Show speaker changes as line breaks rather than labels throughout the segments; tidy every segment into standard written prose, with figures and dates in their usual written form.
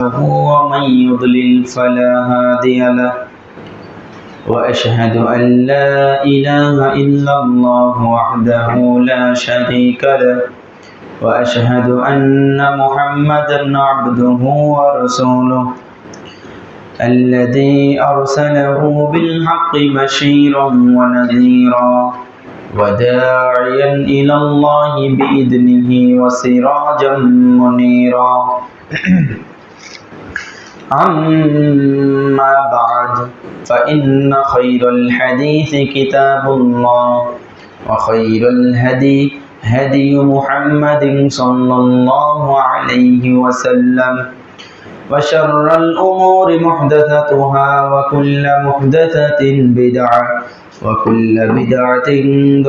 ومن يضلل فلا هادي له وأشهد أن لا إله إلا الله وحده لا شريك له وأشهد أن محمدا عبده ورسوله الذي أرسله بالحق بشيرا ونذيرا وداعيا إلى الله بإذنه وسراجا منيرا أما بعد فإن خير الحديث كتاب الله وخير الهدي هدي محمد صلى الله عليه وسلم وشر الأمور محدثاتها وكل محدثة بدعة وكل بدعة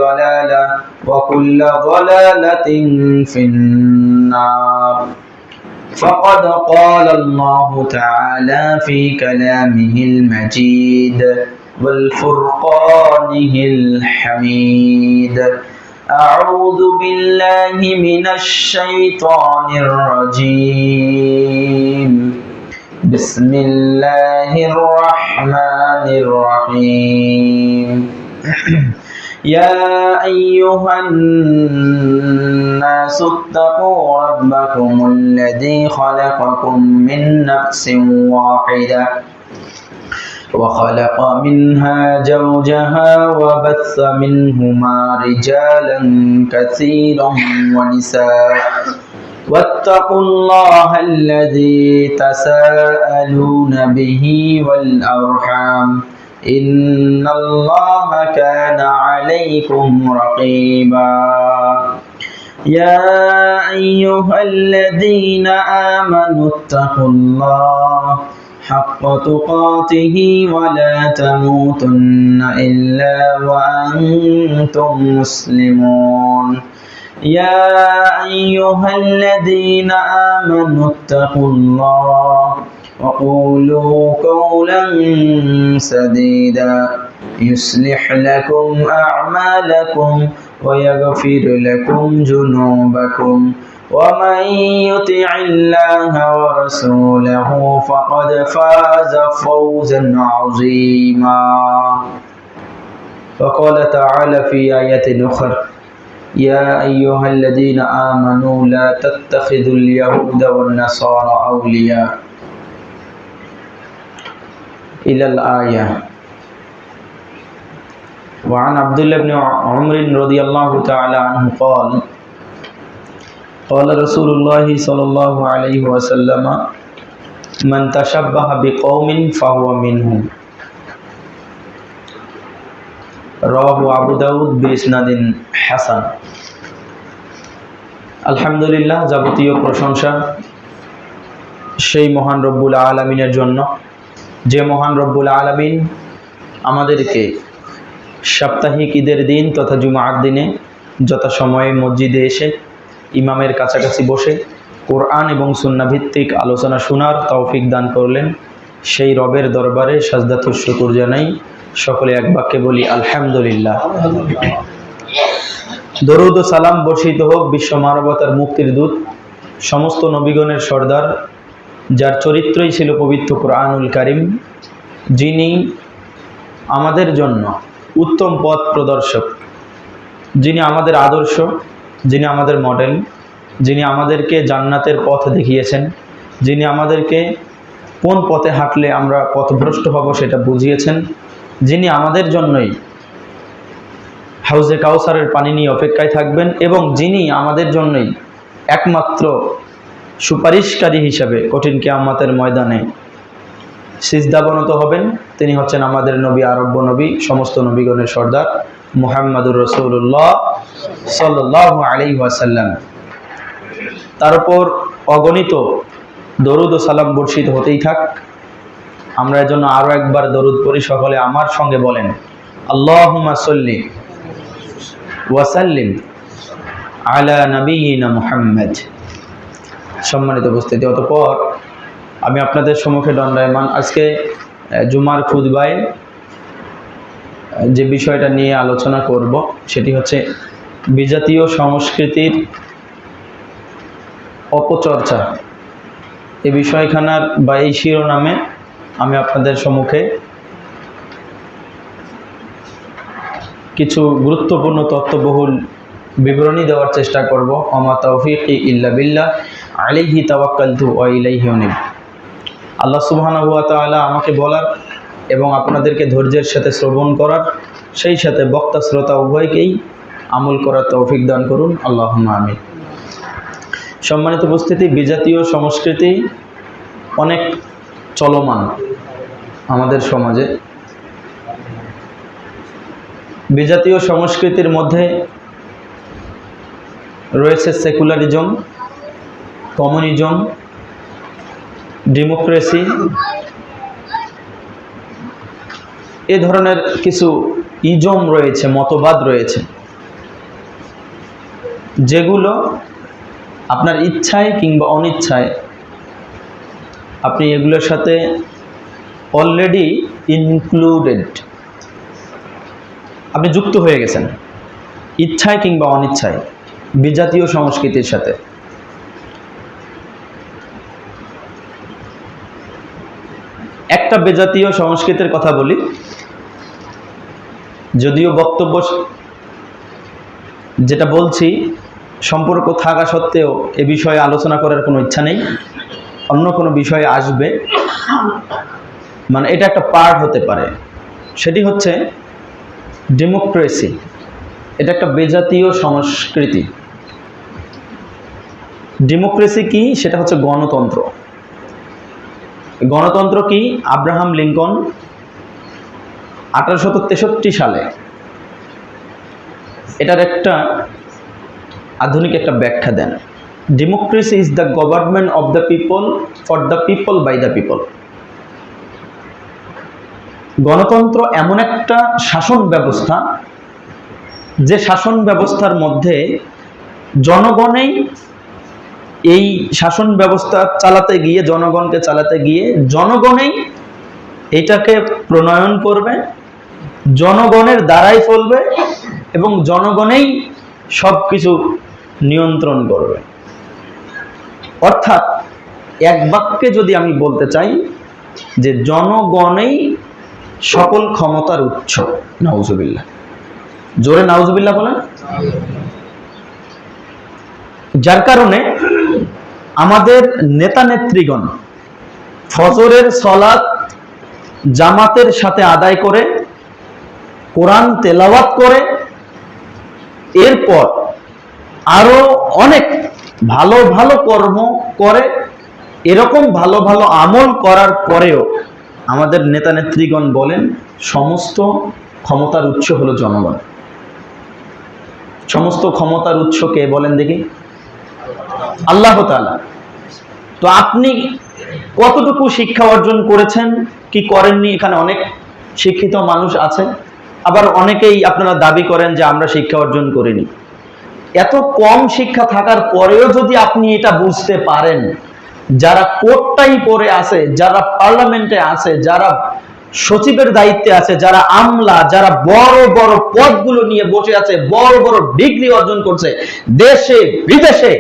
ضلالة وكل ضلالة في النار. فقد قال الله تعالى في كلامه المجيد والفرقانه الحميد: أعوذ بالله من الشيطان الرجيم. بسم الله الرحمن الرحيم. يا أيها الناس اتقوا ربكم الذي خلقكم من نفس واحدة وخلق منها زوجها وبث منهما رجالا كثيرا ونساء واتقوا الله الذي تساءلون به والأرحام إن الله كان عليكم رقيبا. يا أيها الذين آمنوا اتقوا الله حق تقاته ولا تموتن إلا وأنتم مسلمون. يا أيها الذين آمنوا اتقوا الله وقولوا قولا سديدا يصلح لكم أعمالكم ويغفر لكم ذنوبكم ومن يطع الله ورسوله فقد فاز فوزا عظيما. وقال تعالى في آية أخرى: يا أيها الذين آمنوا لا تتخذوا اليهود والنصارى أولياء إلى الآية. وعن عبد الله بن عمر رضي الله تعالى عنه قال: قال رسول الله صلى الله عليه وسلم: من تشبه بقوم فهو منهم. رواه أبو داود بإسناد حسن. আলহামদুলিল্লাহ, যাবতীয় প্রশংসা সেই মহান রব্বুল আলামিনের জন্য, যে মহান রব্বুল আলামিন আমাদেরকে সাপ্তাহিক ঈদের দিন তথা জুমার দিনে যথাসময়ে মসজিদে এসে ইমামের কাছাকাছি বসে কোরআন এবং সুন্নাহ ভিত্তিক আলোচনা শোনার তৌফিক দান করলেন। সেই রবের দরবারে সাজদাতুল শুকর জানাই। সকলে এক বাক্যে বলি আলহামদুলিল্লাহ। দরুদ ও সালাম বর্ষিত হোক বিশ্ব মানবতার মুক্তির দূত, সমস্ত নবীগণের সর্দার, যার চরিত্রই ছিল পবিত্র কোরআনুল কারীম, যিনি আমাদের জন্য উত্তম পথ প্রদর্শক, যিনি আমাদের আদর্শ, যিনি আমাদের মডেল, যিনি আমাদেরকে জান্নাতের পথ দেখিয়েছেন, যিনি আমাদেরকে কোন পথে হাঁটলে আমরা পথভ্রষ্ট হব সেটা বুঝিয়েছেন, যিনি আমাদের জন্যই হাউজে কাউসারের পানি নিয়ে অপেক্ষায় থাকবেন এবং যিনি আমাদের জন্যই একমাত্র সুপারিশকারী হিসাবে কঠিন কিয়ামতের ময়দানে সিজদাবনত হবেন, তিনি হচ্ছেন আমাদের নবী, আরব্য নবী, সমস্ত নবীগণের সর্দার মুহাম্মাদুর রাসূলুল্লাহ সাল্লাল্লাহু আলাইহি ওয়াসাল্লাম। তার উপর অগণিত দরুদ ও সালাম বর্ষিত হতেই থাক। আমরা এর জন্য আরও একবার দরুদ পড়ি। সকলে আমার সঙ্গে বলেন: আল্লাহুম্মা সাল্লি ওয়া সাল্লিম আলা নাবিয়িনা মুহাম্মদ। সম্মানিত উপস্থিতি, অতঃপর আমি আপনাদের সম্মুখে দণ্ডায়মান আজকে জুমার খুতবায় যে বিষয়টা নিয়ে আলোচনা করব সেটি হচ্ছে বিজাতীয় সংস্কৃতির অপচর্চা এই বিষয়খানার বা এই শিরোনামে আমি আপনাদের সম্মুখে কিছু গুরুত্বপূর্ণ তথ্যবহুল বিবরণী দেওয়ার চেষ্টা করব। ওমা তাওফীকি ইল্লা বিল্লাহ আলাইহি তাওয়াক্কালতু ওয়া ইলাইহি উনীব। আল্লাহ সুবহানাহু ওয়া তাআলা আমাকে বলার এবং আপনাদেরকে ধৈর্যের সাথে শ্রবণ করার, সেই সাথে বক্তা শ্রোতা উভয়কেই আমল করার তৌফিক দান করুন, আল্লাহুম্মা আমিন। সম্মানিত উপস্থিতি, বিজাতীয় সংস্কৃতি অনেক চলমান আমাদের সমাজে। বিজাতীয় সংস্কৃতির মধ্যে রয়েছে সেকুলারিজম, কমিউনিজম, ডেমোক্রেসি, এ ধরনের কিছু ইজম রয়েছে, মতবাদ রয়েছে, যেগুলো আপনার ইচ্ছায় কিংবা অনিচ্ছায় আপনি এগুলোর সাথে অলরেডি ইনক্লুডেড, আপনি যুক্ত হয়ে গেছেন ইচ্ছায় কিংবা অনিচ্ছায় বিজাতীয় সংস্কৃতির সাথে। একটা বিজাতীয় সংস্কৃতির কথা বলি, যদিও বক্তব্য যেটা বলছি সম্পর্ক থাকা সত্ত্বেও এ বিষয়ে আলোচনা করার কোনো ইচ্ছা নেই, অন্য কোনো বিষয়ে আসবে, মানে এটা একটা পার্ট হতে পারে। সেটি হচ্ছে ডেমোক্রেসি। এটা একটা বিজাতীয় সংস্কৃতি। ডেমোক্রেসি কি? সেটা হচ্ছে গণতন্ত্র। গণতন্ত্র কি? আব্রাহাম লিঙ্কন 1863 সালে এটার একটা আধুনিক একটা ব্যাখ্যা দেন। Democracy is the government of the people, for the people, by the people. গণতন্ত্র এমন একটা শাসন ব্যবস্থা, যে শাসন ব্যবস্থার মধ্যে জনগণেই এই শাসন ব্যবস্থা চালাতে গিয়ে, জনগণকে চালাতে গিয়ে জনগণেই এটাকে প্রণয়ন করবে, জনগণের দ্বারাই চলবে এবং জনগণেই সব কিছু নিয়ন্ত্রণ করবে। অর্থাৎ এক বাক্যে যদি আমি বলতে চাই যে জনগণেই সকল ক্ষমতার উৎস। নাউজুবিল্লাহ, জোরে নাউজুবিল্লাহ বলেন। যার কারণে আমাদের নেতা নেত্রীগণ ফজরের সালাত জামাতের সাথে আদায় করে, কোরআন তেলাওয়াত করে, এরপর আরো অনেক ভালো ভালো কর্ম করে, এরকম ভালো ভালো আমল করার পরেও আমাদের নেতা নেত্রীগণ বলেন সমস্ত ক্ষমতার উৎস হলো জনগণ। সমস্ত ক্ষমতার উৎস কে বলেন দেখি? আল্লাহ তাআলা। তো আপনি কতটুকু শিক্ষা অর্জন করেছেন কি করেননি? এখানে অনেক শিক্ষিত মানুষ আছে, আবার অনেকেই আপনারা দাবি করেন যে আমরা শিক্ষা অর্জন করিনি। এত কম শিক্ষা থাকার পরেও যদি আপনি এটা বুঝতে পারেন, যারা কোর্টটাই পড়ে আছে, যারা পার্লামেন্টে আছে, যারা সচিবের দায়িত্বে আছে, যারা আমলা, যারা বড় বড় পদগুলো নিয়ে বসে আছে, বড় বড় ডিগ্রি অর্জন করছে, দেশে বিদেশে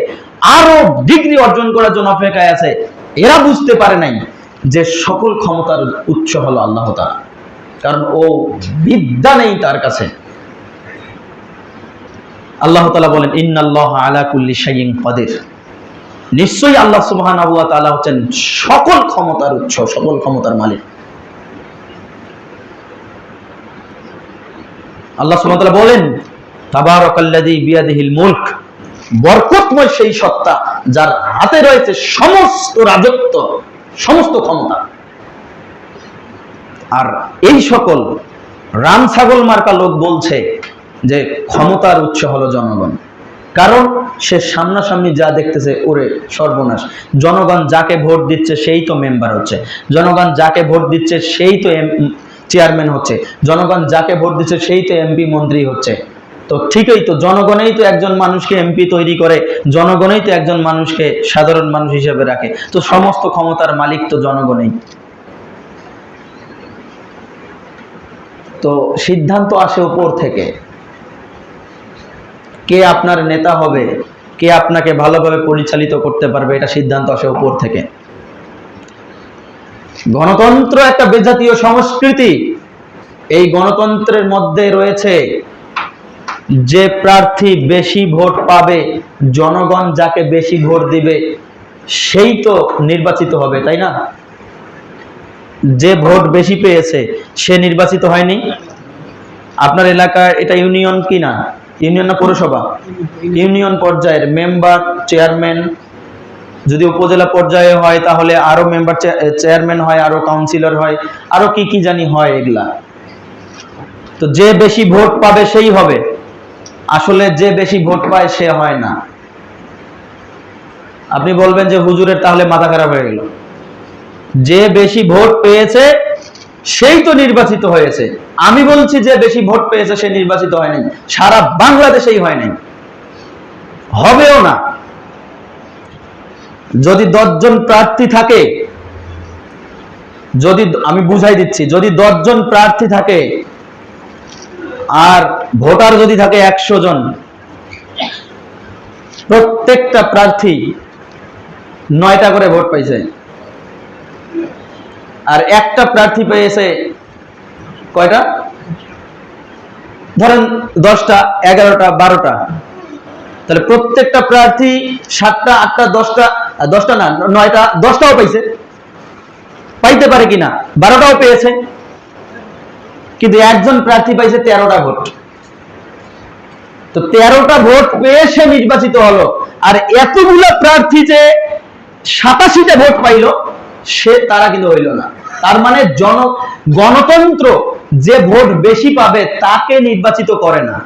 আরো ডিগ্রি অর্জন করার জন্য অপেক্ষায় আছে, এরা বুঝতে পারে নাই যে সকল ক্ষমতার উৎস হলো আল্লাহ তাআলা। কারণ ও বিদ্যা নেই তার কাছে। আল্লাহ তাআলা বলেন ইন্নাল্লাহা আলা কুল্লি শাইইন কাদির। নিশ্চয়ই আল্লাহ সুবহানাহু ওয়া তাআলা হচ্ছেন সকল ক্ষমতার উৎস, সকল ক্ষমতার মালিক। আল্লাহ সুবহানাহু ওয়া তাআলা বলেন তাবারাকাল্লাযী বিয়াদিহিল মুলক। বরকতময় সেই সত্তা যার হাতে রয়েছে সমস্ত রাজত্ব, সমস্ত ক্ষমতা। আর এই সকল রাম ছাগল মার্কা লোক বলছে যে ক্ষমতার উৎস হলো জনগণ। কারণ সে সামনাসামনি যা দেখতেছে ওরে সর্বনাশ। জনগণ যাকে ভোট দিচ্ছে সেই তো মেম্বার হচ্ছে, জনগণ যাকে ভোট দিচ্ছে সেই তো চেয়ারম্যান হচ্ছে, জনগণ যাকে ভোট দিচ্ছে সেই তো এমপি মন্ত্রী হচ্ছে। তো ঠিকই তো, জনগণই তো একজন মানুষকে এমপি তৈরি করে, জনগণই তো একজন মানুষকে সাধারণ মানুষ হিসেবে রাখে। তো সমস্ত ক্ষমতার মালিক তো জনগণই। তো সিদ্ধান্ত আসে উপর থেকে, কে আপনার নেতা হবে, কে আপনাকে ভালোভাবে পরিচালিত করতে পারবে, এটা সিদ্ধান্ত আসে উপর থেকে। গণতন্ত্র একটা বেজাতীয় সংস্কৃতি। এই গণতন্ত্রের মধ্যে রয়েছে যে প্রার্থী বেশি ভোট পাবে, জনগণ যাকে বেশি ভোট দিবে সেই তো নির্বাচিত হবে, তাই না? যে ভোট বেশি পেয়েছে সে নির্বাচিত হয়নি। আপনার এলাকায় এটা ইউনিয়ন কি না, ইউনিয়ন না পৌরসভা, ইউনিয়ন পর্যায়ের মেম্বার, চেয়ারম্যান, যদি উপজেলা পর্যায়ে হয় তাহলে আরো মেম্বার, চেয়ারম্যান হয়, আরো কাউন্সিলর হয়, আরো কি কি জানি হয় এগুলা। তো যে বেশি ভোট পাবে সেই হবে, আসলে যে বেশি ভোট পায় সে হয় না। আপনি বলবেন যে হুজুরের তাহলে মাথা খারাপ হয়ে গেল, যে বেশি ভোট পেয়েছে সেই তো নির্বাচিত হয়েছে। আমি বলছি যে বেশি ভোট পেয়েছে সে নির্বাচিত হয় নাই, সারা বাংলাদেশেই হয় নাই, হবেও না। যদি 10 জন প্রার্থী থাকে, যদি আমি বুঝাই দিচ্ছি, যদি 10 জন প্রার্থী থাকে আর ভোটার যদি থাকে 100 জন, প্রত্যেকটা প্রার্থী 9টা করে ভোট পাইছে, আর একটা প্রার্থী পেয়েছে কয়টা? ধরেন 10টা, 11টা, 12টা, তাহলে প্রত্যেকটা প্রার্থী 7টা, 8টা, 10টা, 10টা না 9টা, 10টাও পাইছে, পাইতে পারে কিনা, 12টাও পেয়েছে, কিন্তু একজন প্রার্থী পাইছে 13টা ভোট। তো 13টা ভোট পেয়ে সে নির্বাচিত হলো, আর এতগুলো প্রার্থী যে 87টা ভোট পাইল সে তারা কিন্তু হইল না। তার মানে গণতন্ত্র যে ভোট বেশি পাবে তাকে নির্বাচিত করে না।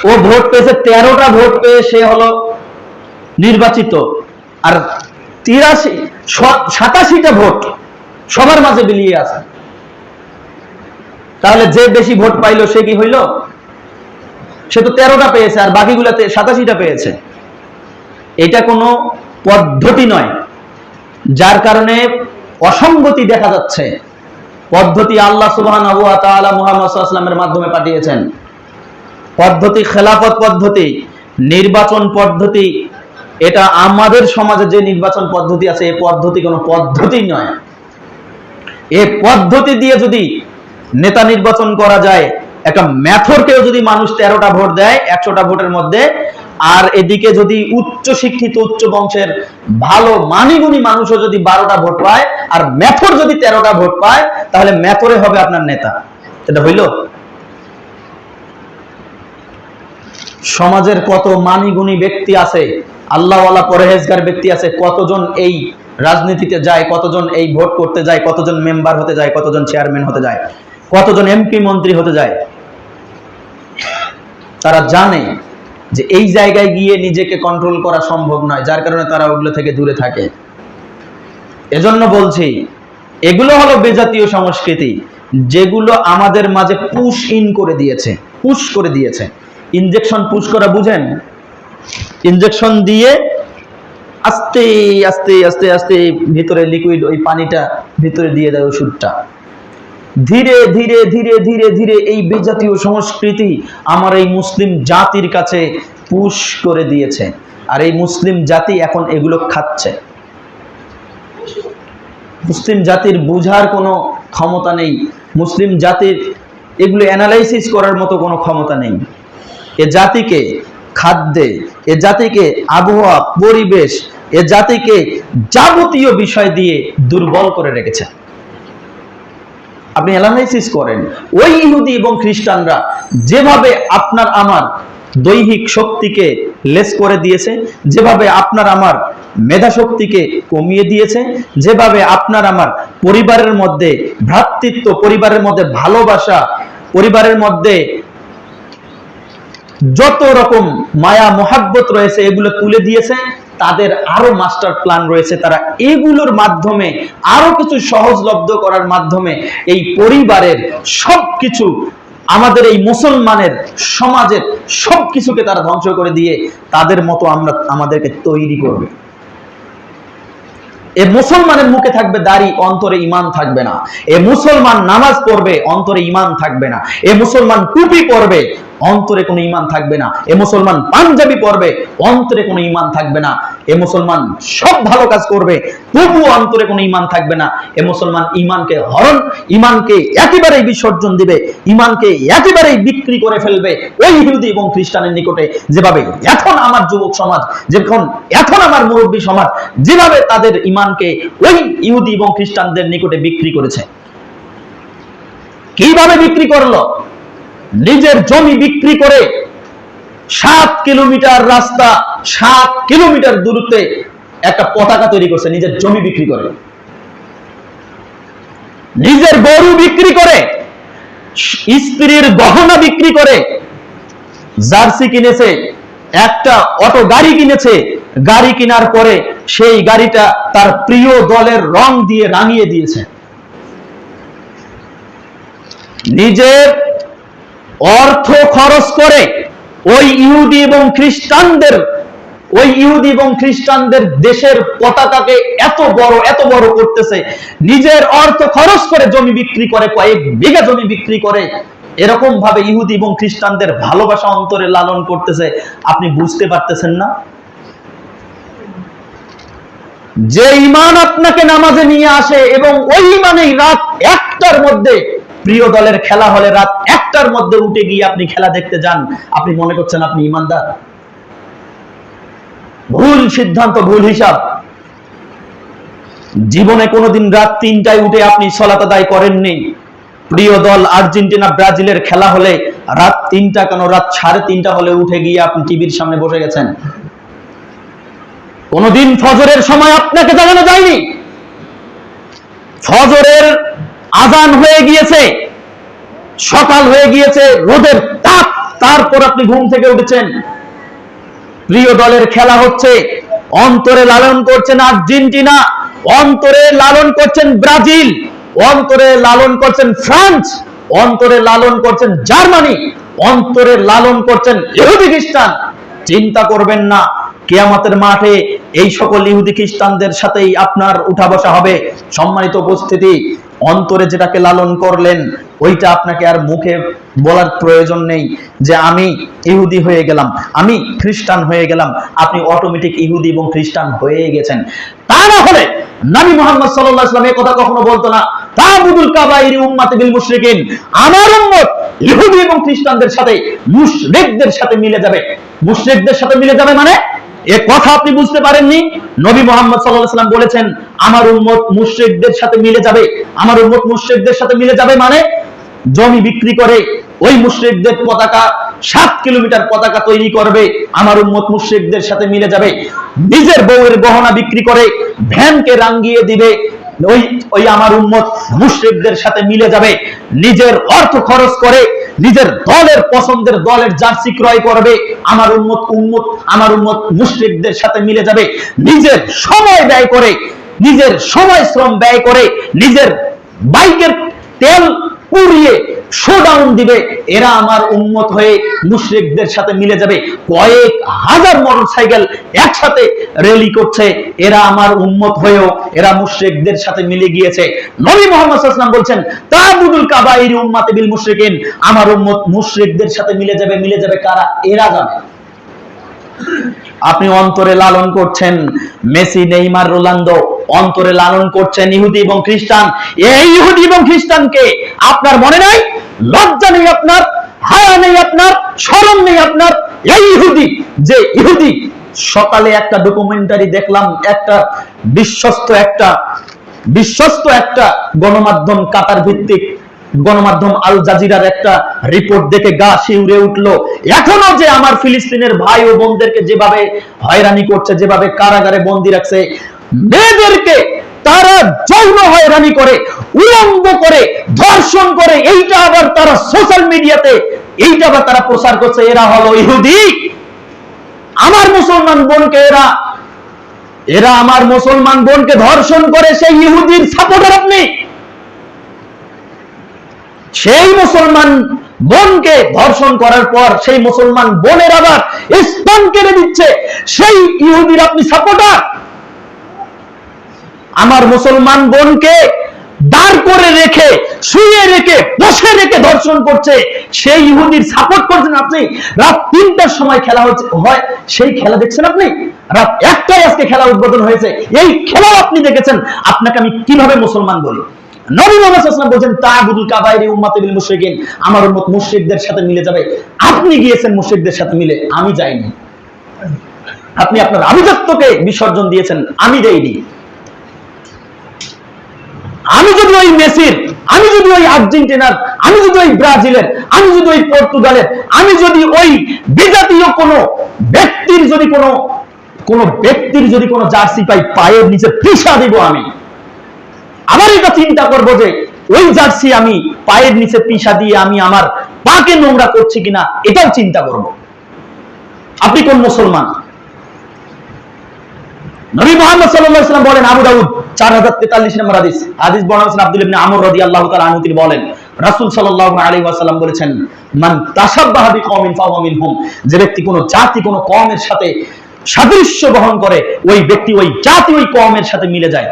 ও ভোট পেয়েছে 13টা ভোট পেয়ে সে হলো নির্বাচিত, আর 87টা ভোট সবার মাঝে বিলিয়ে আছে। তাহলে যে বেশি ভোট পাইলো সে কি হইল? সে তো 13টা পেয়েছে আর বাকিগুলাতে 87টা পেয়েছে। এটা কোনো পদ্ধতি নয়, যার কারণে অসঙ্গতি দেখা যাচ্ছে। পদ্ধতি আল্লাহ সুবহানাহু ওয়া তাআলা মুহাম্মদ সাল্লাল্লাহু আলাইহি ওয়াসাল্লামের মাধ্যমে পাঠিয়েছেন। পদ্ধতি খেলাফত পদ্ধতি, নির্বাচন পদ্ধতি, এটা আমাদের সমাজে যে নির্বাচন পদ্ধতি আছে এই পদ্ধতি কোনো পদ্ধতি নয়। এই পদ্ধতি দিয়ে যদি নেতা নির্বাচন করা যায়, একটা মেথরকেও যদি মানুষ 13টা ভোট দেয় 100টা ভোটের মধ্যে, আর এদিকে যদি উচ্চ শিক্ষিত, উচ্চ বংশের ভালো মানিগুণী মানুষও যদি 12টা ভোট পায়, আর মেথর যদি 13টা ভোট পায়, তাহলে মেথরে হবে আপনার নেতা। এটা হইল? সমাজের কত মানিগুণী ব্যক্তি আছে, আল্লাহওয়ালা পরহেজগার ব্যক্তি আছে, কতজন এই রাজনীতিতে যায়, কতজন এই ভোট করতে যায়, কতজন মেম্বার হতে যায়, কতজন চেয়ারম্যান হতে যায়, কতজন এমপি মন্ত্রী হতে যায়। তারা জানে যে এই জায়গায় গিয়ে নিজেকে কন্ট্রোল করা সম্ভব নয়, যার কারণে তারা ওগুলো থেকে দূরে থাকে। এজন্য বলছি এগুলো হলো বেজাতীয় সংস্কৃতি, যেগুলো আমাদের মাঝে পুশ ইন করে দিয়েছে, পুশ করে দিয়েছে। ইনজেকশন পুশ করা বুঝেন? ইনজেকশন দিয়ে আস্তে আস্তে আস্তে আস্তে ভিতরে লিকুইড, ওই পানিটা ভিতরে দিয়ে দেয় ওষুধটা। ধীরে ধীরে ধীরে ধীরে ধীরে এই বেজাতীয় সংস্কৃতি আমার এই মুসলিম জাতির কাছে পুশ করে দিয়েছে, আর এই মুসলিম জাতি এখন এগুলো খাচ্ছে। মুসলিম জাতির বুঝার কোনো ক্ষমতা নেই, মুসলিম জাতির এগুলো অ্যানালাইসিস করার মতো কোনো ক্ষমতা নেই। এ জাতিকে খাদ্যে, এ জাতিকে আবহাওয়া, পরিবেশ, এ জাতিকে যাবতীয় বিষয় দিয়ে দুর্বল করে রেখেছে। আপনি অ্যানালাইসিস করেন, ওই ইহুদি এবং খ্রিস্টানরা যেভাবে আপনার আমার দৈহিক শক্তিকে লেস করে দিয়েছে, যেভাবে আপনার আমার মেধা শক্তিকে কমিয়ে দিয়েছে, যেভাবে আপনার আমার পরিবারের মধ্যে ভ্রাতৃত্ব, পরিবারের মধ্যে ভালোবাসা, পরিবারের মধ্যে যত রকম মায়া মোহাব্বত রয়েছে এগুলো তুলে দিয়েছে, তাদের আরো মাস্টার প্ল্যান রয়েছে। তারা এগুলোর মাধ্যমে আরো কিছু সহজলভ্য করার মাধ্যমে এই পরিবারের সবকিছু, আমাদের এই মুসলমানের সমাজের সবকিছুকে তারা ধ্বংস করে দিয়ে তাদের মতো আমাদেরকে তৈরি করবে। এ মুসলমানের মুখে থাকবে দাড়ি, অন্তরে ঈমান থাকবে না। এ মুসলমান নামাজ পড়বে, অন্তরে ঈমান থাকবে না। এ মুসলমান টুপি পরবে, অন্তরে কোনো ঈমান থাকবে না। এ মুসলমান পাঞ্জাবি পরবে, অন্তরে কোনো ঈমান থাকবে না। এ মুসলমান সব ভালো কাজ করবে, তবুও অন্তরে কোনো ঈমান থাকবে না। এ মুসলমান ঈমানকে হরণ, ঈমানকে একেবারেই বিসর্জন দিবে, ঈমানকে একেবারেই বিক্রি করে ফেলবে ওই ইহুদি এবং খ্রিস্টানের নিকটে। যেভাবে এখন আমার যুবক সমাজ, এখন আমার মুরব্বী সমাজ যেভাবে তাদের ঈমানকে ওই ইহুদি এবং খ্রিস্টানদের নিকটে বিক্রি করেছে। কিভাবে বিক্রি করলো? নিজের জমি বিক্রি করে 7 কিলোমিটার রাস্তা, 7 কিলোমিটার দূরত্বে একটা পতাকা তৈরি করছে, নিজের জমি বিক্রি করে, নিজের গরু বিক্রি করে, স্ত্রীর গহনা বিক্রি করে, জার্সি কিনেছে, একটা অটো গাড়ি কিনেছে, গাড়ি কেনার পরে সেই গাড়িটা তার প্রিয় দলের রং দিয়ে রাঙিয়ে দিয়েছে। নিজের অর্থ খরচ করে ওই ইহুদি এবং খ্রিস্টানদের দেশের পতাকাকে এত বড় করতেছে। নিজের অর্থ খরচ করে জমি বিক্রি করে, কয়েক বিঘা জমি বিক্রি করে, এরকম ভাবে ইহুদি এবং খ্রিস্টানদের ভালোবাসা অন্তরে লালন করতেছে। আপনি বুঝতে পারতেছেন না? যে ঈমান আপনাকে নামাজে নিয়ে আসে এবং ওই ঈমানেই রাত 1টার মধ্যে প্রিয় দলের খেলা হলে রাত 1টার মধ্যে উঠে গিয়ে আপনি খেলা দেখতে যান, আপনি মনে করছেন আপনি ঈমানদার? ভুল সিদ্ধান্ত, ভুল হিসাব। জীবনে কোনোদিন রাত 3টায় উঠে আপনি সালাত আদায় করেননি। প্রিয় দল আর্জেন্টিনা ব্রাজিলের খেলা হলে রাত 3টা কেন, রাত 3:30 হলে উঠে গিয়ে আপনি টিভির সামনে বসে গেছেন। কোনদিন ফজরের সময় আপনাকে জাগানো যায়নি। ফজরের আজান হয়ে গিয়েছে, সকাল হয়ে গিয়েছে, রোদের তাপ, তারপর আপনি ঘুম থেকে উঠেছেন। প্রিয় দলের খেলা হচ্ছে, অন্তরে লালন করছেন আর্জেন্টিনা, অন্তরে লালন করছেন ব্রাজিল, অন্তরে লালন করছেন ফ্রান্স, অন্তরে লালন করছেন জার্মানি, অন্তরে লালন করছেন ইহুদি খ্রিস্টান। চিন্তা করবেন না কিয়ামতের মাঠে এই সকল ইহুদি খ্রিস্টানদের সাথেই আপনার উঠা বসা হবে। সম্মানিত উপস্থিতি, অন্তরে যেটাকে লালন করলেন ওইটা আপনাকে আর মুখে বলার প্রয়োজন নেই যে আমি ইহুদি হয়ে গেলাম, আমি খ্রিস্টান হয়ে গেলাম। আপনি অটোমেটিক ইহুদি এবং খ্রিস্টান হয়ে গেছেন। তা না হলে নবী মুহাম্মদ সাল্লাল্লাহু আলাইহি ওয়াসাল্লাম এই কথা কখনো বলতো না, তাবুদুল কাবাইরি উম্মতি বিল মুশরিকিন, আমার উম্মত ইহুদি এবং খ্রিস্টানদের সাথে, মুশরিকদের সাথে মিলে যাবে। মুশরিকদের সাথে মিলে যাবে মানে এ কথা আপনি বুঝতে পারেননি। নবী মুহাম্মদ সাল্লাল্লাহু আলাইহি ওয়াসাল্লাম বলেছেন আমার উম্মত মুশরিকদের সাথে মিলে যাবে। আমার উম্মত মুশরিকদের সাথে মিলে যাবে মানে জমি বিক্রি করে ওই মুশরিকদের পতাকা, 7 কিলোমিটার পতাকা তৈরি করবে, আমার উম্মত মুশরিকদের সাথে মিলে যাবে। নিজের বউয়ের গহনা বিক্রি করে ভ্যানকে রাঙিয়ে দিবে, ওই আমার উম্মত মুশরিকদের সাথে মিলে যাবে। নিজের অর্থ খরচ করে নিজের দলের পছন্দের দলের জার্সি ক্রয় করবে, আমার উম্মত মুশরিকদের সাথে মিলে যাবে। নিজের সময় ব্যয় করে, নিজের সময় শ্রম ব্যয় করে, নিজের বাইকের তেল পুড়িয়ে শোডাউন দিবে, এরা আমার উম্মত হয়ে মুশরিকদের সাথে মিলে যাবে। কয়েক হাজার মোটরসাইকেল একসাথে র্যালি করছে, এরা আমার উম্মত হয়েও এরা মুশরিকদের সাথে মিলে গিয়েছে। নবী মুহাম্মদ সাল্লাল্লাহু আলাইহি ওয়াসাল্লাম বলছেন তাবুদুল কাবাইরি উম্মতি বিল মুশরিকিন, আমার উম্মত মুশরিকদের সাথে মিলে যাবে। মিলে যাবে কারা? এরা যাবে। আপনি অন্তরে লালন করছেন মেসি, নেইমার, রোনালদো, অন্তরে লালন করছেন ইহুদি এবং খ্রিস্টান। এই ইহুদি এবং খ্রিস্টানকে আপনার মনে নাই? লজ্জা নেই আপনার? হায়া নেই আপনার? শরম নেই আপনার? এই ইহুদি, যে ইহুদি, সকালে একটা ডকুমেন্টারি দেখলাম, একটা বিশ্বস্ত একটা গণমাধ্যম, কাতার ভিত্তিক গণমাধ্যম আল জাজিরার একটা রিপোর্ট দেখে গা শিউরে উঠলো। এখনো যে আমার ফিলিস্তিনের ভাই ও বোনদেরকে যেভাবে হয়রানি করছে, যেভাবে কারাগারে বন্দী রাখছে, মেয়েদেরকে তারা যৌন হয়রানি করে, উলঙ্গ করে, ধর্ষণ করে, এইটা আবার তারা সোশ্যাল মিডিয়াতে এইটা আবার তারা প্রচার করছে, এরা হলো ইহুদি। আমার মুসলমান বোনকে এরা আমার মুসলমান বোনকে ধর্ষণ করে, সেই ইহুদির সাপোর্টার আপনি। সেই মুসলমান বোনকে ধর্ষণ করার পর সেই মুসলমান বোনের আবার স্তন কেড়ে দিচ্ছে, সেই ইহুদির আপনি সাপোর্টার। আমার মুসলমান বোনকে দাঁড় করে রেখে, শুয়ে রেখে, বসে রেখে ধর্ষণ করছে, সেই ইহুদির সাপোর্ট করছেন আপনি। রাত 3টার সময় খেলা হয়, সেই খেলা দেখছেন আপনি। রাত 1টায় আজকে খেলা উদ্বোধন হয়েছে, এই খেলা আপনি দেখেছেন। আপনাকে আমি কিভাবে মুসলমান বলি? নবী মুহাম্মদ সাল্লাল্লাহু আলাইহি ওয়াসাল্লাম বলেন তা'বুদুল কাবাইরি উম্মতি বিল মুশরিকিন, আমার উম্মত মুশরিকদের সাথে মিলে যাবে। আপনি গিয়েছেন মুশরিকদের সাথে মিলে, আমি যাইনি। আপনি আপনার আভিজাত্যকে বিসর্জন দিয়েছেন, আমি দেইনি। আমি যদি ওই মেসির, আমি যদি ওই আর্জেন্টিনার, আমি যদি ওই ব্রাজিলের, আমি যদি ওই পর্তুগালের, আমি যদি ওই বিজাতীয় কোনো ব্যক্তির যদি কোনো জার্সি পাই, পায়ের নিচে পিষা দিব আমি। আবার এটা চিন্তা করব যে ওই জার্সি আমি পায়ের নিচে পিষা দিয়ে আমি আমার পাকে নোংরা করছি কিনা, এটাও চিন্তা করব। আপনি কোন মুসলমান? নবী মুহাম্মদ সাল্লাল্লাহু আলাইহি ওয়াসাল্লাম বলেন, আবু দাউদ 4043 নম্বর হাদিস, হাদিস বর্ণনা করেছেন আব্দুল্লাহ ইবনে আমর রাদিয়াল্লাহু তাআলা আনহু। তিনি বলেন, রাসূল সাল্লাল্লাহু আলাইহি ওয়াসাল্লাম বলেছেন, মান তাশাব্বাহা বিকওমিন ফাহুয়া মিনহুম, যে ব্যক্তি কোন জাতি কোন কওমের সাথে সাদৃশ্য বহন করে, ওই ব্যক্তি ওই জাতি ওই কওমের সাথে মিলে যায়।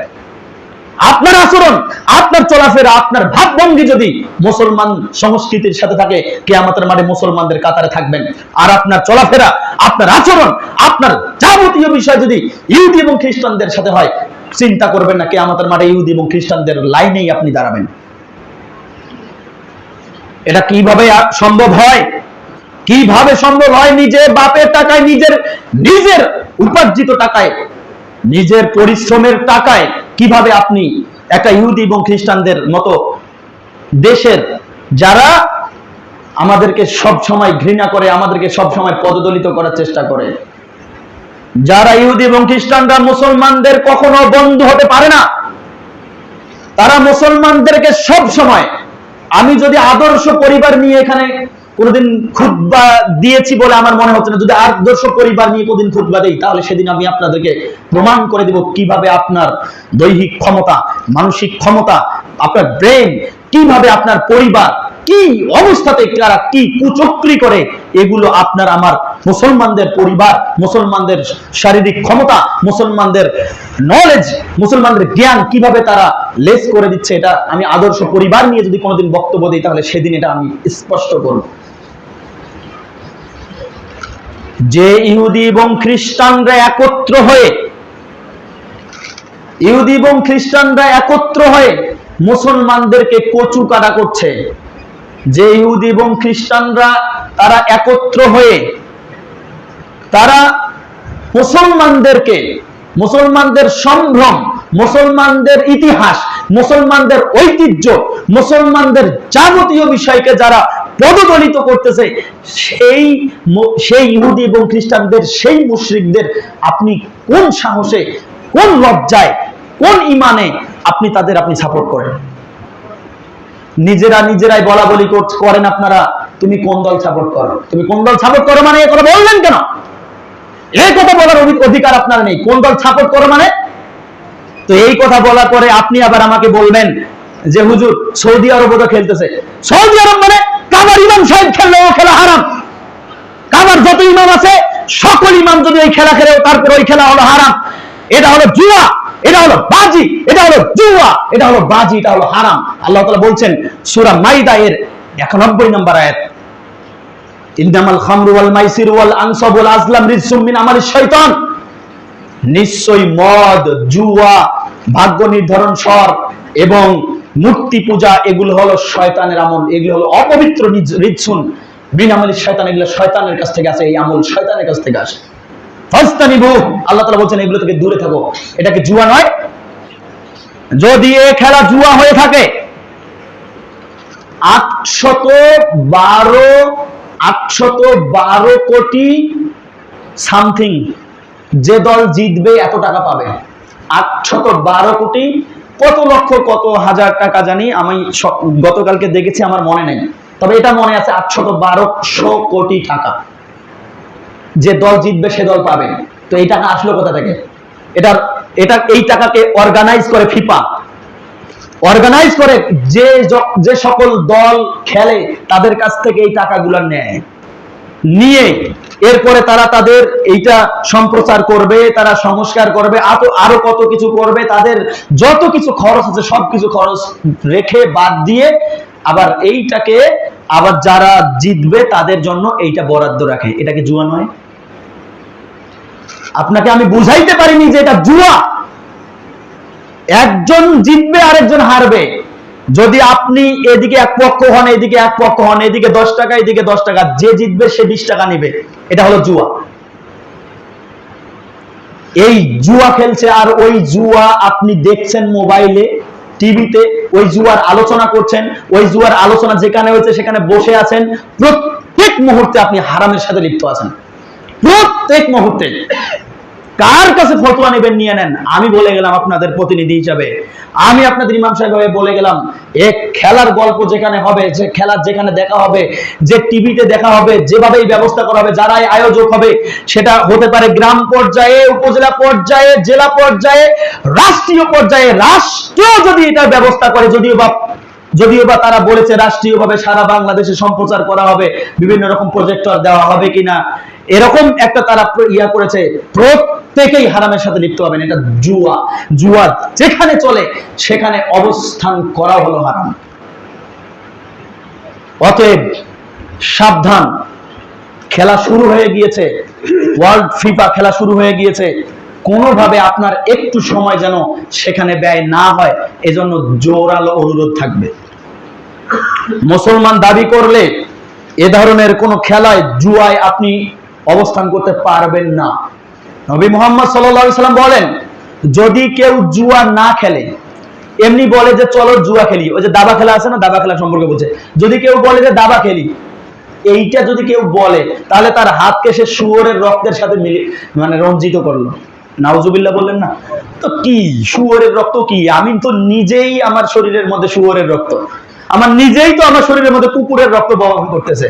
আপনার আচরণ, আপনার চলাফেরা, আপনার ভাবভঙ্গি যদি মুসলমান সংস্কৃতির সাথে থাকে, কিয়ামতের মাঠে মুসলমানদের কাতারে থাকবেন। আর আপনার চলাফেরা, আপনার আচরণ, আপনার যাবতীয় বিষয় যদি ইহুদি এবং খ্রিস্টানদের সাথে হয়, চিন্তা করবেন না কিয়ামতের মাঠে ইহুদি এবং খ্রিস্টানদের লাইনেই আপনি দাঁড়াবেন। এটা কিভাবে সম্ভব হয়? কিভাবে সম্ভব হয়? নিজের বাপের টাকায়, নিজের উপার্জিত টাকায়, নিজের পরিশ্রমের টাকায় কিভাবে আপনি একটা ইহুদি এবং খ্রিস্টানদের মতো দেশের, যারা আমাদেরকে সব সময় ঘৃণা করে, আমাদেরকে সব সময় পদদলিত করার চেষ্টা করে, যারা ইহুদি এবং খ্রিস্টানরা মুসলমানদের কখনো বন্ধু হতে পারে না, তারা মুসলমানদেরকে সব সময়, আমি যদি আদর্শ পরিবার নিয়ে এখানে কোনদিন খুতবা দিয়েছি বলে আমার মনে হচ্ছে না, যদি আদর্শ পরিবার নিয়ে কোনদিন খুতবা দেই, তাহলে সেদিন আমি আপনাদেরকে প্রমাণ করে দেব কিভাবে আপনার দৈহিক ক্ষমতা, মানসিক ক্ষমতা, আপনার ব্রেন, কিভাবে আপনার পরিবার কি অবস্থাতে তারা কি কুচক্রি করে, এগুলো আপনার আমার মুসলমানদের পরিবার, মুসলমানদের শারীরিক ক্ষমতা, মুসলমানদের নলেজ, মুসলমানদের জ্ঞান কিভাবে তারা লেস করে দিচ্ছে, এটা আমি আদর্শ পরিবার নিয়ে যদি কোনোদিন বক্তব্য দিই, তাহলে সেদিন এটা আমি স্পষ্ট করব। যে ইহুদি এবং খ্রিস্টানরা একত্র হয়ে মুসলমানদেরকে কচু কাটা করছে, যে ইহুদি এবং খ্রিস্টানরা তারা একত্র হয়ে তারা মুসলমানদের সম্ভ্রম, মুসলমানদের ইতিহাস, মুসলমানদের ঐতিহ্য, মুসলমানদের যাবতীয় বিষয়কে যারা পদদলিত করতেছে, সেই ইহুদি এবং খ্রিস্টানদের, সেই মুশরিকদের আপনি কোন সাহসে, কোন লজ্জায়, কোন ঈমানে আপনি সাপোর্ট করেন? নিজেরাই বলা বলি করেন আপনারা, তুমি কোন দল সাপোর্ট করো, তুমি কোন দল সাপোর্ট করো, মানে এই কথা বললেন কেন? এই কথা বলার অধিকার আপনার নেই। কোন দল সাপোর্ট করো মানে? তো এই কথা বলার পরে আপনি আবার আমাকে বলবেন যে হুজুর সৌদি আরব তো খেলতেছে। সৌদি আরব মানে কাবার ইমাম সাহেব খেললেও খেলা হারাম। কাবার যত ইমাম আছে সকল ইমাম যদি এই খেলা খেলে, তারপর ওই খেলা হলো হারাম। এটা হলো জুয়া, এটা হলো বাজি, এটা হলো জুয়া, এটা হলো বাজি, এটা হলো হারাম। আল্লাহ তাআলা বলছেন সূরা মাইদা এর 91 নম্বর আয়াত, ইন্নামাল খামরু ওয়াল মাইসির ওয়াল আনসাব ওয়াল আজলাম রিজসুম মিন আমালিশ শয়তান, নিশ্চয়ই মদ, জুয়া, ভাগ্য নির্ধারণ সর এবং মূর্তি পূজা এগুলো হলো শয়তানের আমল, এগুলো হলো অপবিত্র রিজসুন মিন আমালিশ শয়তান, এগুলো শয়তানের কাছ থেকে আসে, এই আমল শয়তানের কাছ থেকে আসে। ফাস্তানিবু, আল্লাহ তাআলা বলছেন এগুলো থেকে দূরে থাকো। এটা কি জুয়া নয়? যদি এই খেলা জুয়া হয়ে থাকে, 812 কোটি সামথিং, যে দল জিতবে এত টাকা পাবে। 812 কোটি, কত লক্ষ কত হাজার টাকা জানি, আমি গতকালকে দেখেছি, আমার মনে নেই, তবে এটা মনে আছে 812 কোটি টাকা যে দল জিতবে সে দল পাবে। তো এই টাকা আসলো কোথা থেকে? এই টাকাকে অর্গানাইজ করে ফিফা, অর্গানাইজ করে যে সকল দল খেলে তাদের কাছ থেকে এই টাকাগুলো নিয়ে এরপরে তারা তাদের এইটা সম্প্রচার করবে, তারা সংস্কার করবে, আরো কত কিছু করবে, তাদের যত কিছু খরচ আছে সবকিছু খরচ রেখে বাদ দিয়ে আবার এইটাকে আবার যারা জিতবে তাদের জন্য এইটা বরাদ্দ রাখে। এটা কি জুয়া নয়? আপনাকে আমি বুঝাইতে পারিনি যে এটা জুয়া। একজন জিতবে আরেকজন হারবে। যদি আপনি এদিকে এক পক্ষ হন, এদিকে এক পক্ষ হন, এদিকে 10 টাকা এদিকে 10 টাকা, যে জিতবে সে 20 টাকা নেবে, এটা হলো জুয়া। এই জুয়া খেলছে। আর ওই জুয়া আপনি দেখছেন মোবাইলে, টিভিতে, ওই জুয়ার আলোচনা করছেন, ওই জুয়ার আলোচনা যেখানে হয়েছে সেখানে বসে আছেন। প্রত্যেক মুহূর্তে আপনি হারামের সাথে লিপ্ত আছেন, প্রত্যেক মুহূর্তে। কার কাছে ফতোয়া নেবেন নিয়ে নেন, আমি বলে গেলাম আপনাদের প্রতিনিধি হিসাবে, আমি আপনাদের ইমাম সাহেব হয়ে বলে গেলাম, এক খেলার গল্প যেখানে হবে, যে খেলা যেখানে দেখা হবে, যে টিভিতে দেখা হবে, যেভাবেই ব্যবস্থা করা হবে, যারাই আয়োজক হবে, সেটা হতে পারে গ্রাম পর্যায়ে, উপজেলা পর্যায়ে, জেলা পর্যায়ে, রাষ্ট্রীয় পর্যায়ে। রাষ্ট্র যদি এটা ব্যবস্থা করে, যদিও বা তারা বলেছে রাষ্ট্রীয়ভাবে সারা বাংলাদেশে সম্প্রচার করা হবে, বিভিন্ন রকম প্রজেক্টর দেওয়া হবে কিনা, এরকম একটা তারা ইয়া করেছে, প্রত্যেকেই হারামের সাথে লিপ্ত হবেন। এটা জুয়া। জুয়া যেখানে চলে সেখানে অবস্থান করা হলো হারাম। অতএব সাবধান, খেলা শুরু হয়ে গিয়েছে, ওয়ার্ল্ড ফিফা খেলা শুরু হয়ে গিয়েছে, কোনোভাবে আপনার একটু সময় যেন সেখানে ব্যয় না হয়, এজন্য জোরালো অনুরোধ থাকবে। মুসলমান দাবি করলে এ ধরনের কোন খেলায়, জুয়ায় আপনি অবস্থান করতে পারবেন না। নবী মুহাম্মদ সাল্লাল্লাহু আলাইহি সাল্লাম বলেন, যদি কেউ জুয়া না খেলে, এমনি বলে যে চলো জুয়া খেলি, ওই যে দাবা খেলা আছে না, দাবা খেলা সম্পর্কে বলছে, যদি কেউ বলে যে দাবা খেলি, এইটা যদি কেউ বলে, তাহলে তার হাতকে সে শুয়োরের রক্তের সাথে মানে রঞ্জিত করলো। নাউজুবিল্লাহ বললেন না? তো কি শুয়োরের রক্ত কি? আমি তো নিজেই আমার শরীরের মধ্যে শুয়োরের রক্ত, আমার নিজেই তো আমার শরীরের মধ্যে কুকুরের রক্ত বহন করতেছে,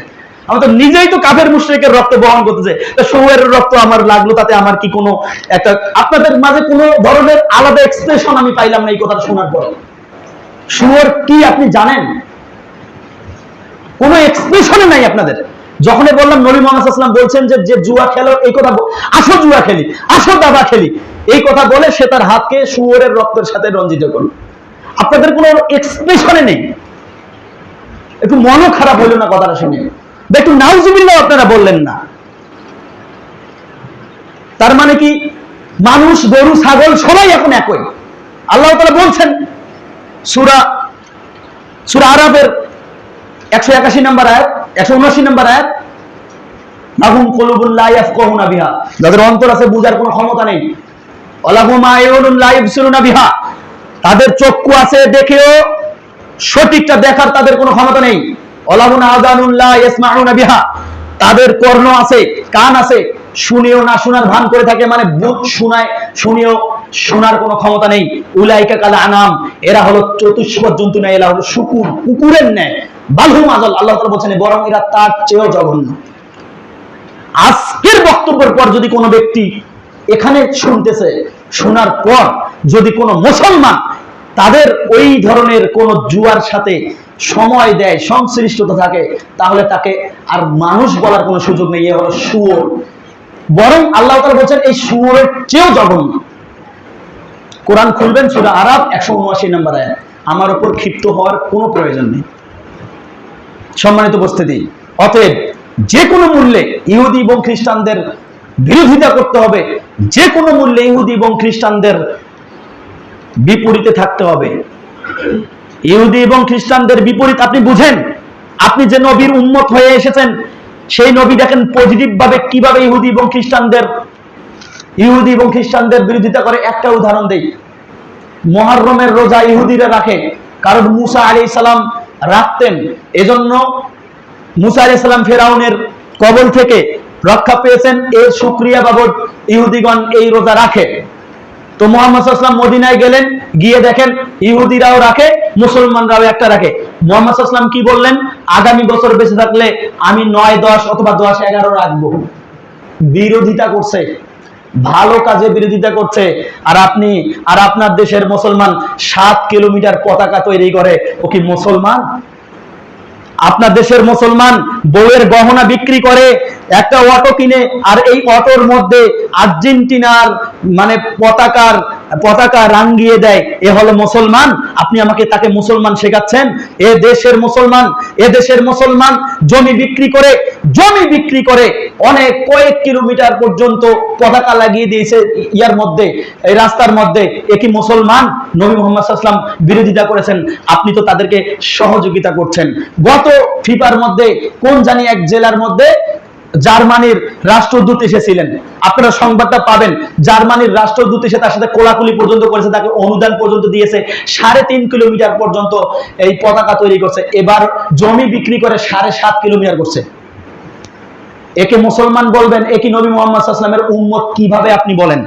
আমি তো নিজেই তো কাফের মুশরিকের রক্ত বহন করতেছে, শুয়োরের রক্ত আমার লাগলো, তাতে আমার কি কোনো একটা, আপনাদের মাঝে কোনো ধরনের আলাদা এক্সপ্রেশন আমি পাইলাম না এই কথাটা শোনার পর। শুয়োর কি আপনি জানেন? কোনো এক্সপ্রেশনে নাই আপনাদের। যখনই বললাম নবী মুহাম্মদ সাল্লাল্লাহু আলাইহি ওয়াসাল্লাম বলছেন যে জুয়া খেলো, এই কথা, আসো জুয়া খেলি, আসো দাবা খেলি, এই কথা বলে সে তার হাতকে শুয়োরের রক্তের সাথে রঞ্জিত করলো। আপনাদের কোনো এক্সপ্রেশনে নেই। একটু মনও খারাপ হইল না কথাটা শুনে? একটু নাউজুবিল্লাহ আপনারা বললেন না? তার মানে কি মানুষ, গরু, ছাগল সবাই এখন একই? আল্লাহ তাআলা বলছেন সূরা আরাফের 181 নম্বর আয়াত, 179 নম্বর আয়াত, লাহুম কুলুবুন লা ইয়াফকাহুনা বিহা, যাদের অন্তর আছে বুঝার কোনো ক্ষমতা নেই, ওয়ালাহুম আয়ুনুন লা ইবসিরুনা বিহা, তাদের চক্ষু আছে দেখেও সঠিকটা দেখার তাদের কোনো ক্ষমতা নেই, ওয়ালাহুম আযানুন লা ইয়াসমাউনা বিহা, তাদের কর্ণ আছে, কান আছে, শুনেও না শোনার ভান করে থাকে, মানে বুঝ শোনায়, শুনেও শোনার কোনো ক্ষমতা নেই। উলাইকা কাল আনাম, এরা হলো চতুষ্পদ জন্তু না, এরা হলো শুকুর, কুকুরের ন্যায়। বালহুম আযাল, আল্লাহ তাআলা বলেন বরং এরা তার চেয়েও জঘন্য। আজকের বক্তব্যের পর যদি কোনো ব্যক্তি এখানে শুনতেছে, শোনার পর যদি কোনো মুসলমান তাদের ওই ধরনের কোন জুয়ার সাথে সময় দেয়, সংশ্লিষ্টতা থাকে, তাহলে তাকে আর মানুষ বলার কোনো সুযোগ নেই, এ হলো শুয়োর। বরং আল্লাহ তাআলা বলেন এই শুয়োরের চেয়েও জঘন্য। কোরআন খুলবেন সূরা আরাফ 179 নম্বর আয়াত। আমার উপর ক্ষিপ্ত হওয়ার কোনো প্রয়োজন নেই। সম্মানিত উপস্থিতি, অতএব যে কোনো মূল্যে ইহুদি এবং খ্রিস্টানদের বিরোধিতা করতে হবে, যে কোনো মূল্যে ইহুদি এবং খ্রিস্টানদের বিপরীতে থাকতে হবে। ইহুদি এবং খ্রিস্টানদের বিপরীত আপনি বুঝেন, আপনি যে নবীর উম্মত হয়ে এসেছেন, সেই নবী দেখেন পজিটিভ ভাবে কিভাবে ইহুদি এবং খ্রিস্টানদের বিরোধিতা করে। একটা উদাহরণ দেই, মুহররমের রোজা ইহুদিরা রাখে, কারণ মুসা আলাইহিস সালাম রাখতেন, এজন্য মুসা আলাইহিস সালাম ফেরাউনের কবল থেকে রক্ষা পেয়েছেন, এর শুকরিয়া বাবদ ইহুদিগণ এই রোজা রাখে। তো মুহাম্মদ সাল্লাল্লাহু আলাইহি ওয়াসাল্লাম মদিনায় গেলেন, গিয়ে দেখেন ইহুদিরাও রাখে, মুসলমানরাও একটা রাখে। মুহাম্মদ সাল্লাল্লাহু আলাইহি ওয়াসাল্লাম কি বললেন? আগামী বছর বেঁচে থাকলে আমি 9, 10 অথবা 10, 11 রাখবো। বিরোধিতা করছে, ভালো কাজে বিরোধিতা করছে। আর আপনি আর আপনার দেশের মুসলমান 7 কিলোমিটার পতাকা তৈরি করে, ও কি মুসলমান? আপনার দেশের মুসলমান বউয়ের গহনা বিক্রি করে, একটা অটো কিনে, আর এই অটোর মধ্যে আর্জেন্টিনার মানে পতাকা রাঙ্গিয়ে দেয়, এ হলো মুসলমান? আপনি আমাকে তাকে মুসলমান শেখাচ্ছেন? এ দেশের মুসলমান জমি বিক্রি করে অনেক কয়েক কিলোমিটার পর্যন্ত পতাকা লাগিয়ে দিয়েছে ইয়ার মধ্যে, এই রাস্তার মধ্যে। এ কি মুসলমান? নবী মুহাম্মদ সাল্লাল্লাহু আলাইহি ওয়াসাল্লাম বিরোধিতা করেছেন, আপনি তো তাদেরকে সহযোগিতা করছেন। গত ফিফার মধ্যে কোন জানি এক জেলার মধ্যে জার্মানির রাষ্ট্রদূত এসেছিলেন, আপনারা সংবাদটা পাবেন। জার্মানির রাষ্ট্রদূত এসে তার সাথে কোলাকুলি পর্যন্ত করেছে, তাকে অনুদান পর্যন্ত দিয়েছে, 3.5 কিলোমিটার পর্যন্ত এই পতাকা তৈরি করছে। এবার জমি বিক্রি করে 7.5 কিলোমিটার করছে। একে মুসলমান বলবেন? একে নবী মুহাম্মদ সাল্লাল্লাহু আলাইহি ওয়াসাল্লামের উম্মত কিভাবে আপনি বলেন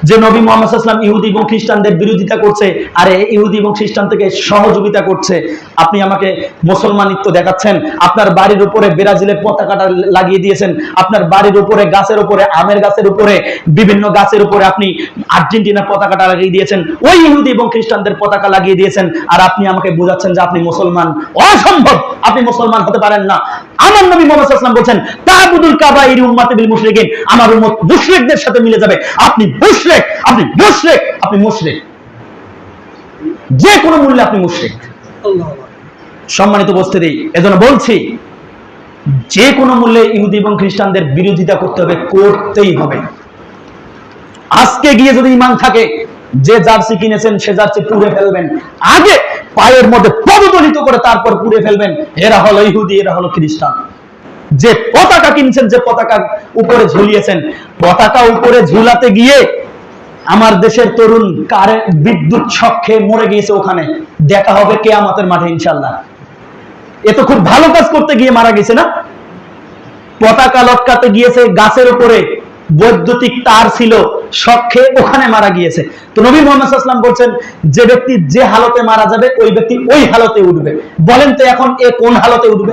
যে নবী মুহাম্মদ সাল্লাল্লাহু আলাইহি ওয়াসাল্লাম ইহুদি এবং খ্রিস্টানদের বিরোধিতা করছে, আর ইহুদি এবং খ্রিস্টান থেকে সহযোগিতা করছে? আপনি আমাকে মুসলমানিত্ব দেখাচ্ছেন? আপনার বাড়ির উপরে ব্রাজিলের পতাকাটা লাগিয়ে দিয়েছেন, আপনার বাড়ির উপরে গাছের উপরে, আমের গাছের উপরে, বিভিন্ন গাছের উপরে আপনি আর্জেন্টিনার পতাকাটা লাগিয়ে দিয়েছেন, ওই ইহুদি এবং খ্রিস্টানদের পতাকা লাগিয়ে দিয়েছেন, আর আপনি আমাকে বোঝাচ্ছেন যে আপনি মুসলমান। অসম্ভব, আপনি মুসলমান হতে পারেন না। আমার নবী মুহাম্মদ সাল্লাল্লাহু আলাইহি ওয়াসাল্লাম বলেন, তা'বুদুল কাবাইর উম্মতি বিল মুশরিকিন, আমার উম্মত মুশরিকদের সাথে মিলে যাবে। আপনি মুশরিক, আপনি মুশরিক, যে কোনো মূল্যে আপনি মুশরিক। সম্মানিত উপস্থিতি, এজন্য বলছি যে কোনো মূল্যে ইহুদি এবং খ্রিস্টানদের বিরোধিতা করতে হবে, করতেই হবে। আজকে গিয়ে যদি ঈমান থাকে, যে জার্সি কিনেছেন সে জার্সি পুড়ে ফেলবেন, আগে পায়ের মধ্যে পদদলিত করে তারপর পুড়ে ফেলবেন। এরা হলো ইহুদি, এরা হলো খ্রিস্টান। যে পতাকা কিনছেন, যে পতাকা উপরে ঝুলিয়েছেন, পতাকা উপরে ঝুলাতে গিয়ে আমার দেশের তরুণ বিদ্যুৎ শক খেয়ে মরে গিয়েছে, ওখানে দেখা হবে কিয়ামতের মাঠে ইনশাআল্লাহ। এ তো খুব ভালো কাজ করতে গিয়ে মারা গেছে না? পতাকা লটকাতে গিয়েছে গাছের উপরে, বৈদ্যুতিক তার ছিল, শক খেয়ে ওখানে মারা গিয়েছে। তো নবী মুহাম্মদ সাল্লাল্লাহু আলাইহি ওয়াসাল্লাম বলছেন, যে ব্যক্তি যে হালতে মারা যাবে ওই ব্যক্তি ওই হালতে উঠবে। বলেন তো এখন এ কোন হালতে উঠবে?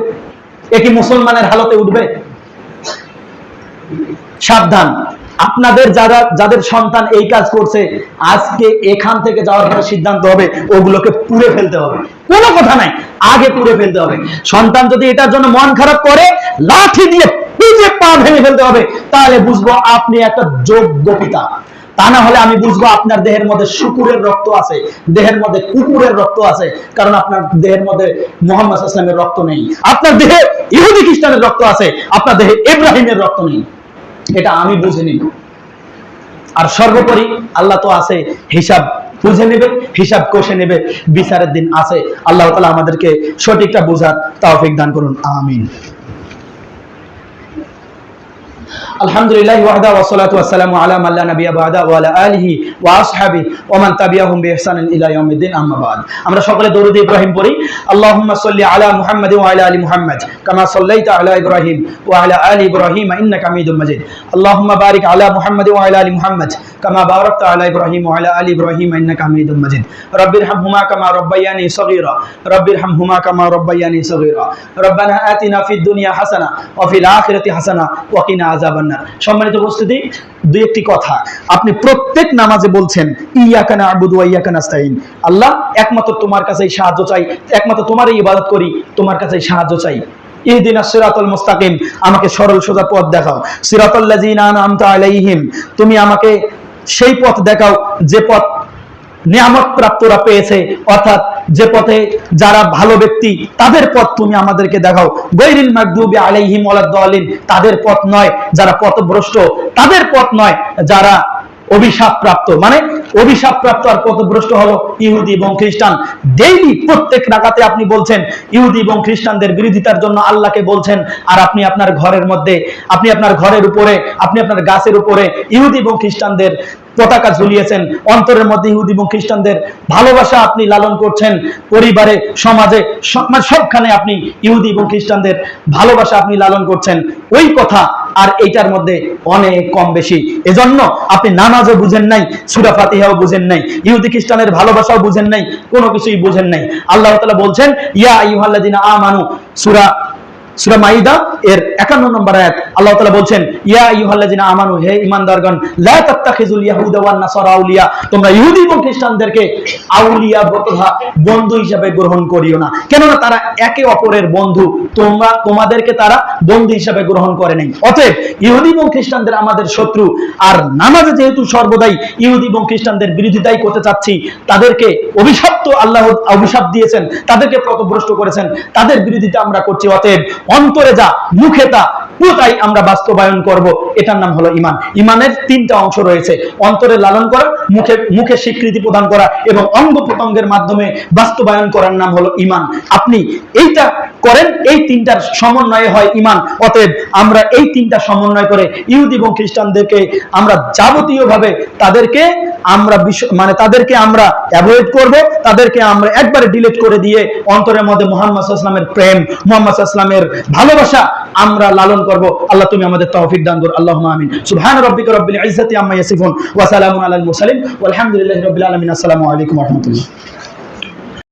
এ কি মুসলমানের হালতে উঠবে? সাবধান, আপনাদের যাদের সন্তান এই কাজ করছে, আজকে এখান থেকে যাওয়ার পরে সিদ্ধান্ত হবে ওগুলোকে পুড়ে ফেলতে হবে। কোনো কথা নাই, আগে পুড়ে ফেলতে হবে। সন্তান যদি এটার জন্য মন খারাপ করে, লাঠি দিয়ে পিঠে পা ভেঙে ফেলতে হবে, তাহলে বুঝবো আপনি একটা যোগ্য পিতা। তা না হলে আমি বুঝবো আপনার দেহের মধ্যে শুকুরের রক্ত আছে, দেহের মধ্যে কুকুরের রক্ত আছে, কারণ আপনার দেহের মধ্যে মুহাম্মদ সাল্লাল্লাহু আলাইহি ওয়াসাল্লামের রক্ত নেই। আপনার দেহে ইহুদি খ্রিস্টানের রক্ত আছে, আপনার দেহে ইব্রাহিমের রক্ত নেই। এটা আমি বুঝে নিব। আর সর্বোপরি আল্লাহ তো আছে, হিসাব বুঝে নেবে, হিসাব কষে নেবে, বিচারের দিন আছে। আল্লাহ তাআলা আমাদেরকে সঠিকটা বোঝার তৌফিক দান করুন, আমিন। আলহামদুলিল্লাহি ওয়াহদা ওয়াসসালাতু ওয়াসসালামু আলা মান লা নাবিয়্যা বা'দা ওয়া আলা আলিহি ওয়া আসহাবিহি ওয়া মান তাবিআহুম বিইহসানিন ইলা ইয়াউমিদ্দিন, আম্মা বা'দ। আমরা সকলে দরুদ ইব্রাহিম পড়ি। আল্লাহুম্মা সাল্লি আলা মুহাম্মাদ ওয়া আলা আলি মুহাম্মাদ কামা সাল্লাইতা আলা ইব্রাহিম ওয়া আলা আলি ইব্রাহিম ইন্নাকা হামিদুম মাজিদ। আল্লাহুম্মা বারিক আলা মুহাম্মাদ ওয়া আলা আলি মুহাম্মাদ কামা বারাকতা আলা ইব্রাহিম ওয়া আলা আলি ইব্রাহিম ইন্নাকা হামিদুম মাজিদ। রাব্বিরহামহুমা কামা রাব্বায়ানি সগীরা, রাব্বিরহামহুমা কামা রাব্বায়ানি সগীরা। রব্বানা আতিনা ফিদ দুনিয়া হাসানাহ ওয়া ফিল আখিরাতি হাসানাহ ওয়া কিনা আযাবান। সম্মানিত উপস্থিতি, দুই একটি কথা। আপনি প্রত্যেক নামাজে বলছেন ইয়াকা না'বুদু ওয়া ইয়াকা নাস্তাইন, আল্লাহ একমাত্র তোমার কাছেই সাহায্য চাই, একমাত্র তোমারই ইবাদত করি, তোমার কাছেই সাহায্য চাই। ইহদিনাস সিরাতাল মুস্তাকিম, আমাকে সরল সোজা পথ দেখাও। সিরাতাল লাযিনা আন'আমতা আলাইহিম, তুমি আমাকে সেই পথ দেখাও যে পথ নিয়ামত প্রাপ্তরা পেয়েছে, অর্থাৎ যে পথে যারা ভালো ব্যক্তি তাদের পথ তুমি আমাদেরকে দেখাও। গায়রিল মাগদুবি আলাইহিম ওয়ালাদ-দালিন, তাদের পথ নয় যারা পথভ্রষ্ট, তাদের পথ নয় যারা অভিশাপ প্রাপ্ত। মানে অভিশাপ প্রাপ্ত আর পথভ্রষ্ট হলো ইহুদি এবং খ্রিস্টান। ডেইলি প্রত্যেক রাকাতে আপনি বলছেন ইহুদি এবং খ্রিস্টানদের বিরোধিতার জন্য আল্লাহকে বলছেন, আর আপনি আপনার ঘরের মধ্যে, আপনি আপনার ঘরের উপরে, আপনি আপনার গাছের উপরে ইহুদি এবং খ্রিস্টানদের পতাকা ঝুলিয়েছেন। অন্তরের মধ্যে ইহুদি এবং খ্রিস্টানদের ভালোবাসা আপনি লালন করছেন, পরিবারে, সমাজে, সবখানে আপনি ইহুদি এবং খ্রিস্টানদের ভালোবাসা আপনি লালন করছেন। ওই কথা আর এইটার মধ্যে অনেক কম বেশি। এজন্য আপনি নামাজও বুঝেন নাই, সূরা ফাতিহাও বুঝেন নাই, ইহুদি খ্রিস্টানের ভালোবাসাও বুঝেন নাই, কোনো কিছুই বুঝেন নাই। আল্লাহ তাআলা বলছেন ইয়া আইয়ুহাল্লাযিনা আমানু, সূরা সূরা মাইদা এর 51 নম্বর আয়াত আল্লাহ তাআলা বলছেন, ইয়া আইয়ুহাল্লাযিনা আমানু, হে ঈমানদারগণ, লা তাত্তাখিযুল ইয়াহুদা ওয়ান নাসারা আউলিয়া, তোমরা ইহুদি এবং খ্রিস্টানদেরকে আউলিয়া তথা বন্ধু হিসেবে গ্রহণ করিও না, কেননা তারা একে অপরের বন্ধু, তোমাদেরকে তারা বন্ধু হিসেবে গ্রহণ করে নাই। অতএব ইহুদি এবং খ্রিস্টানদের আমাদের শত্রু, আর নামাজে যেহেতু সর্বদাই ইহুদি এবং খ্রিস্টানদের বিরোধিতাই করতে চাচ্ছি, তাদেরকে আল্লাহ অভিশাপ দিয়েছেন, তাদেরকে পথভ্রষ্ট করেছেন, তাদের বিরোধিতা আমরা করছি। অতএব অন্তরে যা মুখে তা পুরোটাই আমরা বাস্তবায়ন করব, এটার নাম হলো ঈমান। ঈমানের 3টা অংশ রয়েছে, অন্তরে লালন করা, মুখে স্বীকৃতি প্রদান করা এবং অঙ্গ প্রত্যঙ্গের মাধ্যমে বাস্তবায়ন করার নাম হলো ঈমান। আপনি এইটা করেন, এই 3টার সমন্বয়ে হয় ঈমান। অতএব আমরা এই 3টা সমন্বয় করে ইহুদি এবং খ্রিস্টানদেরকে আমরা যাবতীয়ভাবে তাদেরকে আমরা অ্যাভয়েড করব, তাদেরকে আমরা একবারে ডিলিট করে দিয়ে অন্তরের মধ্যে মুহাম্মদ সাল্লাল্লাহু আলাইহি ওয়াসাল্লামের প্রেম, মুহাম্মদ সাল্লাল্লাহু আলাইহি ওয়াসাল্লামের ভালোবাসা আমরা লালন করব। আল্লাহ তুমি আমাদের তৌফিক দান করো, আল্লাহুম্মা আমিন। সুবহান রাব্বিকা রাব্বিল ইজ্জাতি আম্মা ইয়াসিফুন ওয়া সালামুন আলাল মুরসালিন ওয়ালহামদুলিল্লাহি রাব্বিল আলামিন। আসসালামু আলাইকুম ওয়া রাহমাতুল্লাহ।